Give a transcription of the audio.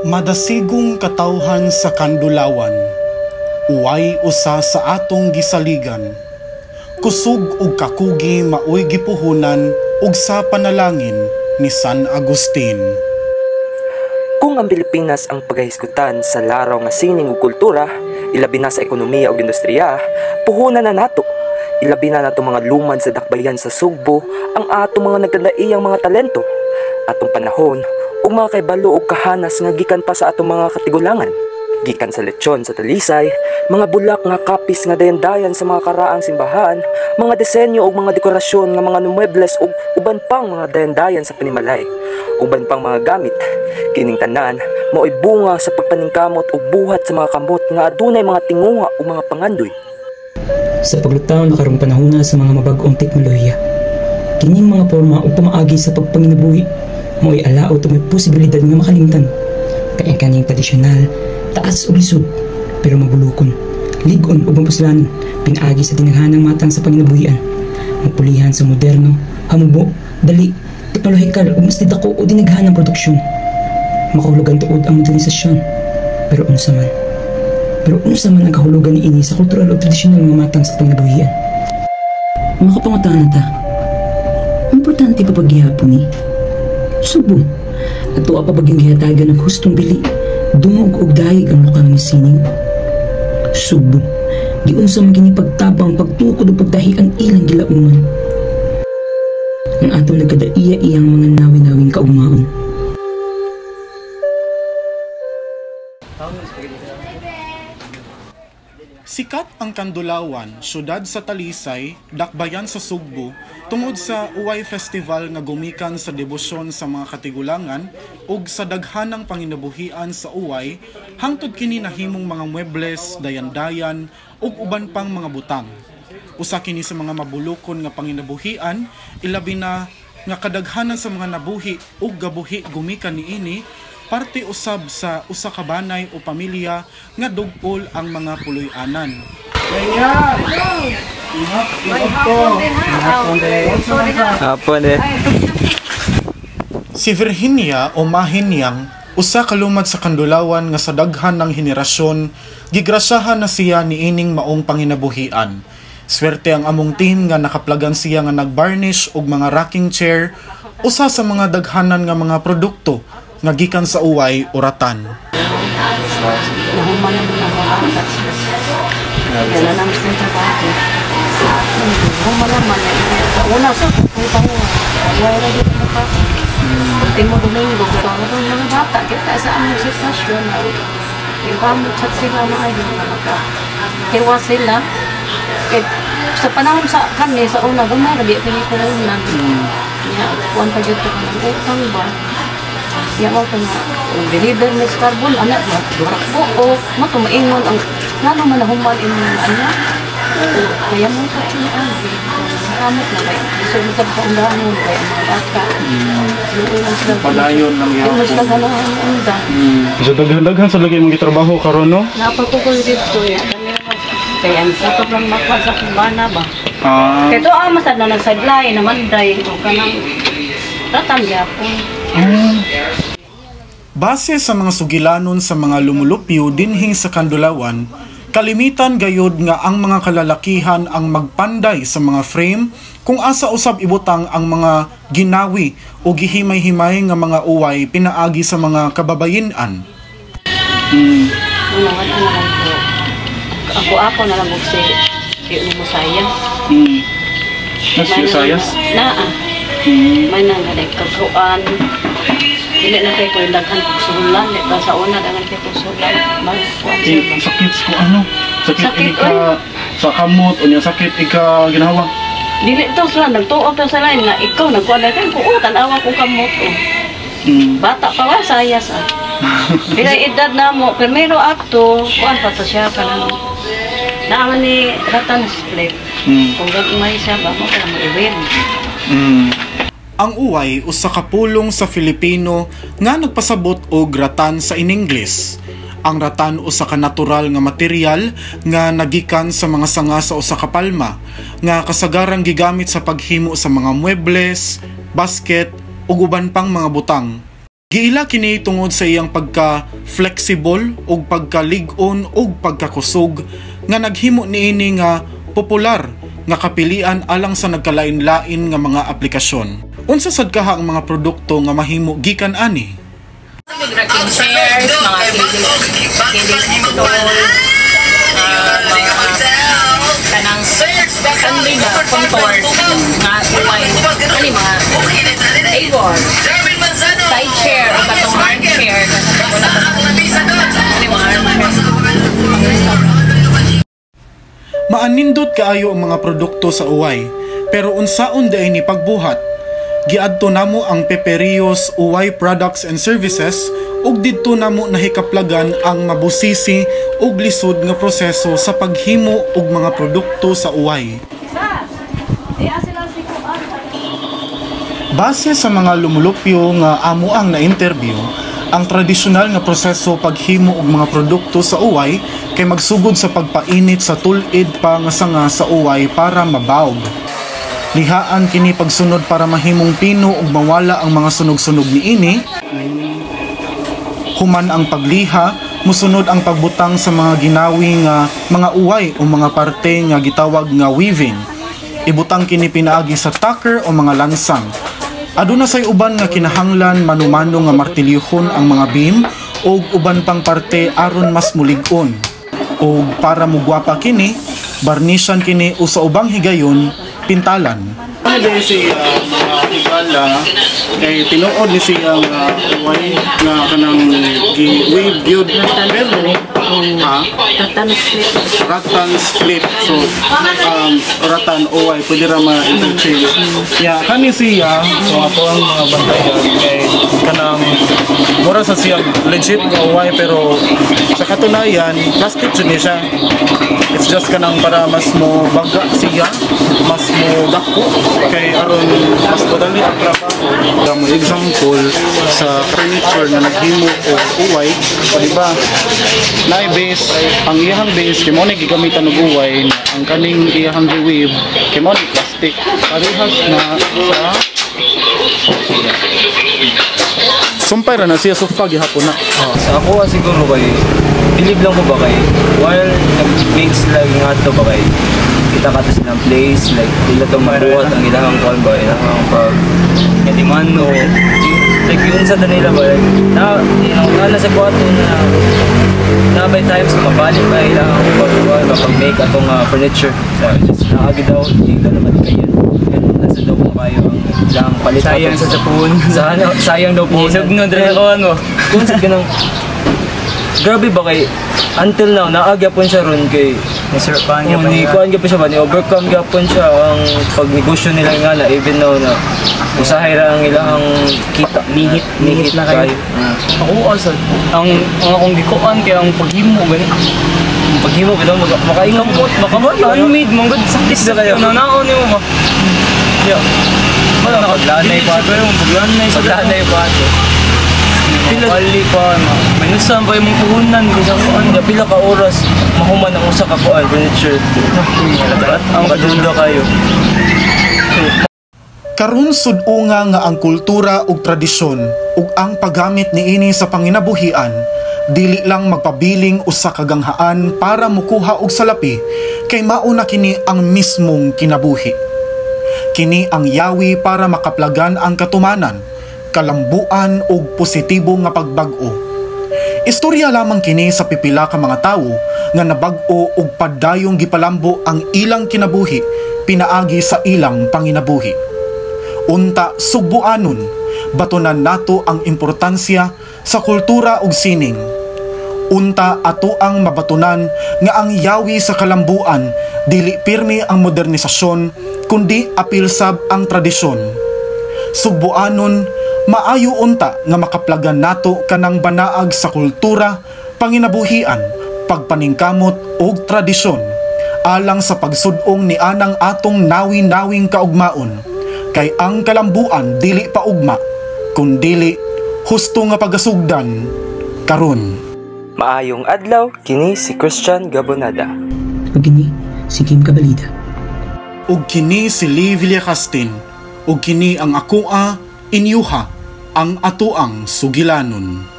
Madasigong katawhan sa kandulawan, uway usa sa atong gisaligan. Kusog ug kakugi maoy gipuhunan ug sa panalangin ni San Agustin. Kung ang Pilipinas ang paghahisgutan sa laraw nga sining ug kultura, ilabi na sa ekonomiya ug industriya, puhunan na nato. Ilabi na nato mga lumad sa dakbayan sa Sugbo ang atong mga nagkadaiyang mga talento. Atong panahon ug mga kaibalo ug kahanas nga gikan pa sa atong mga katigulangan. Gikan sa lechon sa Talisay, mga bulak nga kapis nga dayan-dayan sa mga karaang simbahan, mga disenyo ug mga dekorasyon nga mga muebles ug uban pang mga dayan-dayan sa panimalay. Uban pang mga gamit, kining tanan mao'y bunga sa pagpaningkamot ug buhat sa mga kamot nga adunay mga tinguha ug mga pangandoy. Sa paglutaw na karong panahona sa mga mabag-ong teknolohiya, kining mga porma ug pamaagi sa pagpanginabuhi mao'y alao ug may posibilidad nga makalimtan. Kaya kaning tradisyonal, taas ug lisod, pero mabulukon, ligon ug mapuslanon, pinaagi sa tinaghanang matang sa panginabuhian. Mapulihan sa moderno, hamubo, dali, teknolohikal ug mas didako o dinaghanang produksyon. Makahulugan tuod ang modernisasyon, pero unsa man ang kahulugan niini sa kultural o tradisyonal nga matang sa panginabuhian. Mga kapangutaan ta, importante pa paghihapon ni Subo, at tuwa pa baging gihatagan ng hustong bili, dungog og dahig ang lokal nga sining. Subo, di unsa man kini pagtabang, pagtukod o pagdahi ang ilang gilaungan. Ang atong nagkadaiya-iyang mga nawi-nawing kaugmaon. Sikat ang Kandulawan, syudad sa Talisay, dakbayan sa Sugbo, tungod sa Uway Festival nga gumikan sa debosyon sa mga katigulangan ug sa daghanang panginabuhian sa Uway, hangtod kini nahimong mga muebles, dayan-dayan ug uban pang mga butang. Usa kini sa mga mabulokon nga panginabuhian, ilabi na nga kadaghanan sa mga nabuhi ug gabuhi gumikan niini, parte usab sa usa ka banay o pamilya nga dugpol ang mga puloy-anan. Si Virginia o Mahinyang, usa ka lumad sa Kandulawan nga sa daghan ng henerasyon, gigrasyahan na siya niining maong panginabuhian. Swerte ang among team nga nakaplagan siya nga nagbarnish og mga rocking chair, usa sa mga daghanan nga mga produkto nga gikan sa Uway o Ratan. Ultimo Domingo, mga bata, kita sa among sitwasyon. Yung pamutsak sila mga yun na magkakiwa sila. Sa panahon sa kami, sa una, gumaragi, pinikunan. Kuwan pa dito ka ng utang ba? Yaw ko nga, deliver Miss Carbon, anak ba? Durak po, o matumaingon ang lalo man nahuman inyong anak. Kaya mo sa siyaan, kamot na kayo. Gusto mo sa paundahan, kaya mga bata. Padayon lang yan. Yung mas naganahan ang undan. So daghan sa lagi mong gitrabaho karon, no? Napagkukul dito yan. Kaya ang sakot lang makwa sa kumbana ba? Kaya ito masad na nagsadlay naman dahil o ka ng ratang yapon. Base sa mga sugilanon sa mga lumulupyo dinhing sa Kandulawan, kalimitan gayod nga ang mga kalalakihan ang magpanday sa mga frame kung asa usab ibutang ang mga ginawi o gihimay-himay nga mga uway pinaagi sa mga kababayin-an. Ako na lang si mo sayas. Nasi sayas? May nangalay kagruan. Dili na kay ko daghan kog sulan, ito sa una daghan kay kog sulan. Sakit ko ano? Sakit ika sa kamot o niya sakit ika ginawa? Dili to sila nagtuog to sa lain nga ikaw nagkuan kay ko tan-awa ko kamot o. Bata pa wa sayas ah. Bila edad na mo, primero akto, kuan pa to siya kanang naaman ni Ratan Split. Kung gagmay siya ba mo kana mo iwin. Ang uway usa ka pulong sa Filipino nga nagpasabot og ratan sa in-Ingles. Ang ratan usa ka natural nga material nga nagikan sa mga sanga sa usa ka palma nga kasagarang gigamit sa paghimo sa mga muebles, basket ug uban pang mga butang. Giila kini tungod sa iyang pagka-flexible ug pagka-lig-on ug pagkakusog nga naghimo niini nga popular nga kapilian alang sa nagkalain-lain nga mga aplikasyon. Unsa sad kaha ang mga produkto nga mahimo gikan ani? Rocking chairs, mga kiddie stool, kanang kanli na contour nga uway ani mga table, side chair o katong armchair ani mga armchair. Maanindot kaayo ang mga produkto sa uway, pero unsaon day ni pagbuhat? Giadto namo ang Peperios Uway Products and Services ug didto namo nahikaplagan ang mabusisi ug lisod nga proseso sa paghimo og mga produkto sa uway. Base sa mga lumulupyo nga amo ang na-interview, ang tradisyonal nga proseso paghimo og mga produkto sa uway kay magsugod sa pagpainit sa tulid pa nga sanga sa uway para mabawg. Lihaan kini pagsunod para mahimong pino ug mawala ang mga sunog-sunog niini. Human ang pagliha, musunod ang pagbutang sa mga ginawi nga mga uway o mga parte nga gitawag nga weaving. Ibutang kini pinaagi sa tucker o mga lansang. Aduna say uban nga kinahanglan manumano nga martilyuhon ang mga beam o uban pang parte aron mas mulig-on. O para mugwapa kini, barnishan kini o sa ubang higayon, pintalan. Ano din si mga higala kay tinuod ni siyang uway na kanang gi-wave gyud pero rattan split so rattan uway pwede ra ma-interchange. Kani siya so ako ang mga bantayan kay kanang mura sa siyang legit nga uway pero sa katunayan plastic jud ni siya. It's just kanang para mas mo baga siya, mas mo dako kay aron mas madali ang trabaho. Damo example sa furniture na naghimo og uway, di ba? Naay base, ang iyang base kay mo ni gigamitan og uway, ang kaning iyang weave kay mo ni plastic. Parehas na sa sumpay ra na siya sofa gihapon na. Sa ako siguro kay believe lang ko ba kay while nag-make sila nga to ba kay kita ka to silang place like ila to maruot ang ilang kuan ba ilang pag demand o like yun sa nila ba na sa kwarto na by times na mabalik ba ilang pag kapag make atong furniture just naagi daw hindi na naman kayo nasa daw kung kayo ang ilang palit sayang sa Japon sayang daw po nagno dre ko ano kung sa ganang grabe ba kay until now naagya po siya ron kay Sir Pan ni kuan gyapon siya ba ni overcome gyapon siya ang pagnegosyo nila nga na even now na usahay ra ang ilang kita nihit na kayo. Ako also ang akong gikuan kay ang paghimo gani paghimo kada makaingamot handmade mong good saktis na kayo nanaon nimo ba wala nakadlanay pa yung paglanay pa pili pa minusan pa yung puhunan bisa kuan pila ka oras mahuman ang usa ka kuan furniture ang kadunda kayo karon sud-unga nga ang kultura ug tradisyon ug ang paggamit niini sa panginabuhian dili lang magpabiling usa ka ganghaan para mukuha og salapi kay mauna kini ang mismong kinabuhi. Kini ang yawi para makaplagan ang katumanan, kalambuan ug positibo nga pagbag-o. Istorya lamang kini sa pipila ka mga tawo nga nabag-o ug padayong gipalambo ang ilang kinabuhi pinaagi sa ilang panginabuhi. Unta sugbuanon, batunan nato ang importansya sa kultura ug sining. Unta ato ang mabatunan nga ang yawi sa kalambuan dili pirmi ang modernisasyon kundi apil sab ang tradisyon. Sugbuanon maayo unta nga makaplagan nato kanang banaag sa kultura, panginabuhian, pagpaningkamot ug tradisyon alang sa pagsud-ong ni anang atong nawi-nawing kaugmaon. Kay ang kalambuan dili pa ugma kundili husto nga pagasugdan karon. Maayong adlaw, kini si Christian Gabonada. Ug kini si Kim Kabalida. Ug kini si Lee Villacastin. Ug kini ang akoa inyuha ang atuang sugilanon.